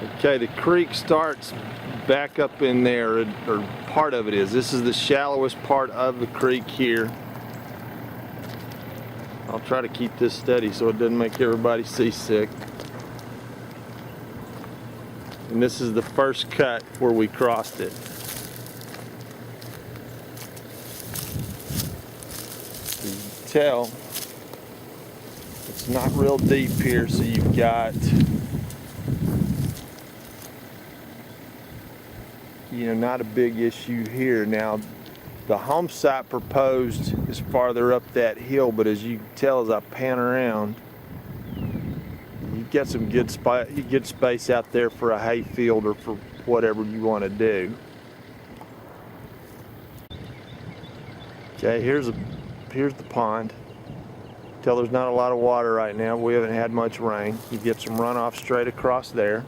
Okay, the creek starts back up in there, or part of it is. This is the shallowest part of the creek here. I'll try to keep this steady so it doesn't make everybody seasick. And this is the first cut where we crossed it. You can tell it's not real deep here, so you've got, not a big issue here. Now, the home site proposed is farther up that hill, but as you can tell as I pan around, you've got some good space out there for a hay field or for whatever you want to do. Okay, here's the pond. Tell there's not a lot of water right now. We haven't had much rain. You get some runoff straight across there.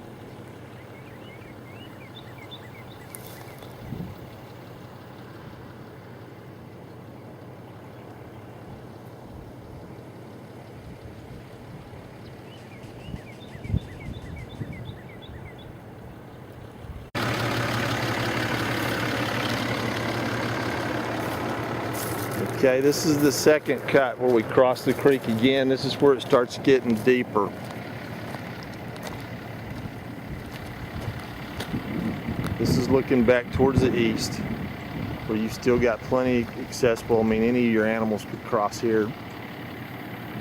Okay, this is the second cut where we cross the creek again. This is where it starts getting deeper. This is looking back towards the east, where you've still got plenty accessible. I mean, any of your animals could cross here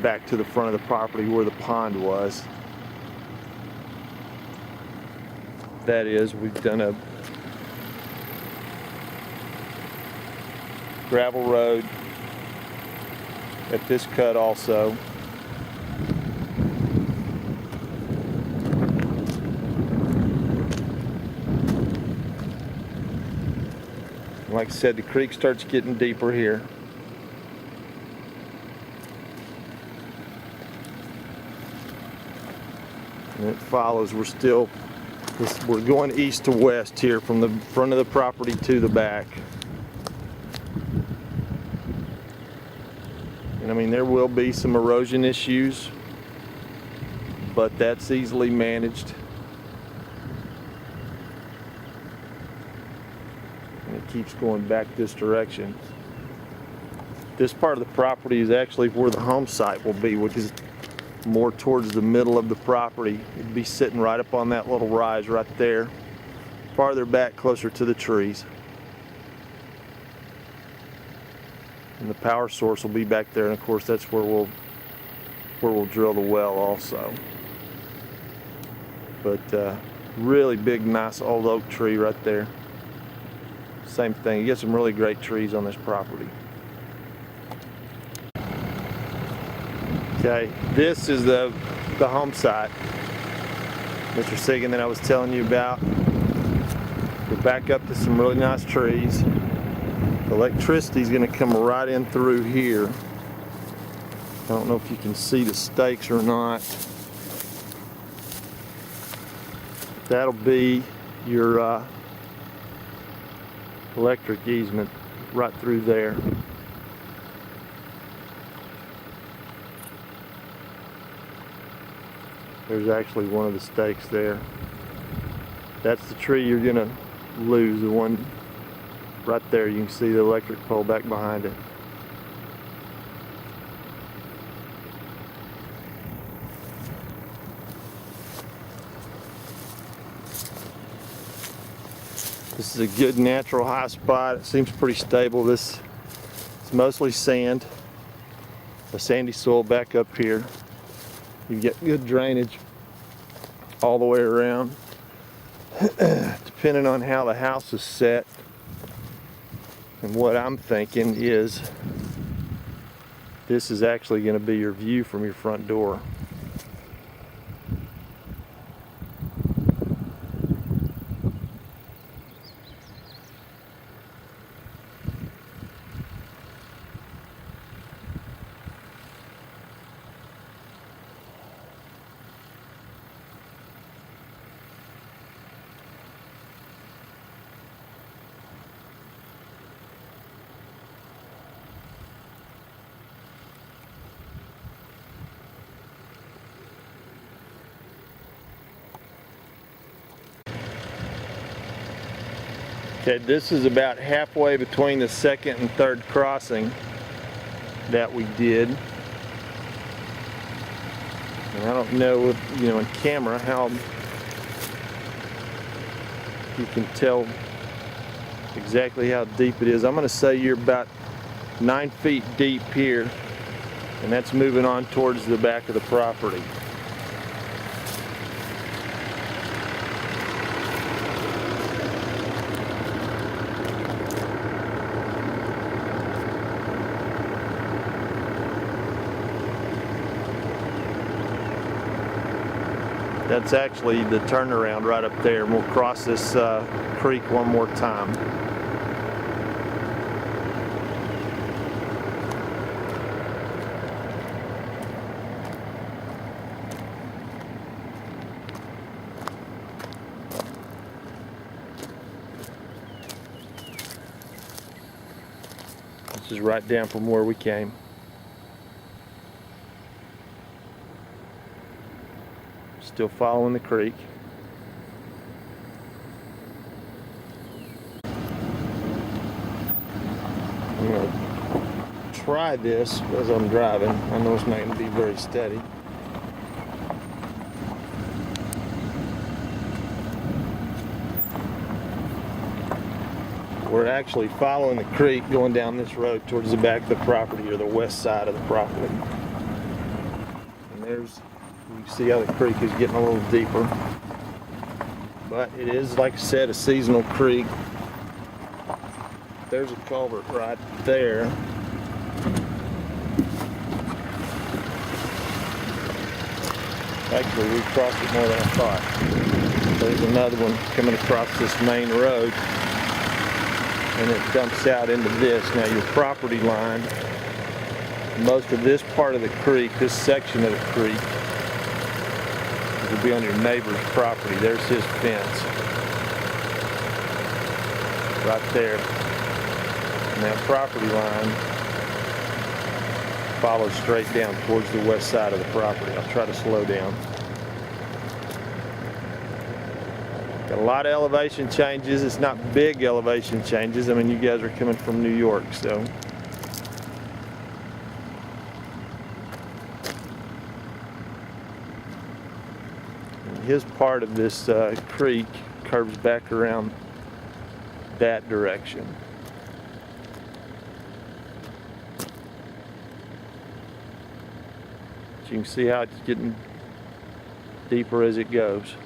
back to the front of the property where the pond was. That is, we've done a gravel road at this cut also. Like I said, the creek starts getting deeper here. And it follows. We're going east to west here from the front of the property to the back. And I mean, there will be some erosion issues, but that's easily managed. And it keeps going back this direction. This part of the property is actually where the home site will be, which is more towards the middle of the property. It'd be sitting right up on that little rise right there, farther back, closer to the trees. And the power source will be back there, and of course that's where we'll drill the well also. But really big, nice old oak tree right there. Same thing, you get some really great trees on this property. Okay, this is the home site, Mr. Sigan, that I was telling you about. We're back up to some really nice trees. The electricity is going to come right in through here. I don't know if you can see the stakes or not. That'll be your electric easement right through there. There's actually one of the stakes there. That's the tree you're going to lose, the one right there. You can see the electric pole back behind it. This is a good natural high spot. It seems pretty stable. It's mostly sand, a sandy soil back up here. You get good drainage all the way around. Depending on how the house is set, and what I'm thinking is this is actually going to be your view from your front door. Okay, this is about halfway between the second and third crossing that we did. And I don't know if, you know, in camera how you can tell exactly how deep it is. I'm going to say you're about 9 feet deep here, and that's moving on towards the back of the property. That's actually the turnaround right up there, and we'll cross this creek one more time. This is right down from where we came. Still following the creek. I'm going to try this as I'm driving. I know it's not going to be very steady. We're actually following the creek going down this road towards the back of the property, or the west side of the property. And there's, you see how the creek is getting a little deeper. But it is, like I said, a seasonal creek. There's a culvert right there. Actually, we crossed it more than I thought. There's another one coming across this main road, and it dumps out into this. Now your property line, most of this part of the creek, this section of the creek, will be on your neighbor's property. There's his fence right there. And that property line follows straight down towards the west side of the property. I'll try to slow down. Got a lot of elevation changes. It's not big elevation changes. I mean, you guys are coming from New York, so. His part of this creek curves back around that direction. You can see how it's getting deeper as it goes.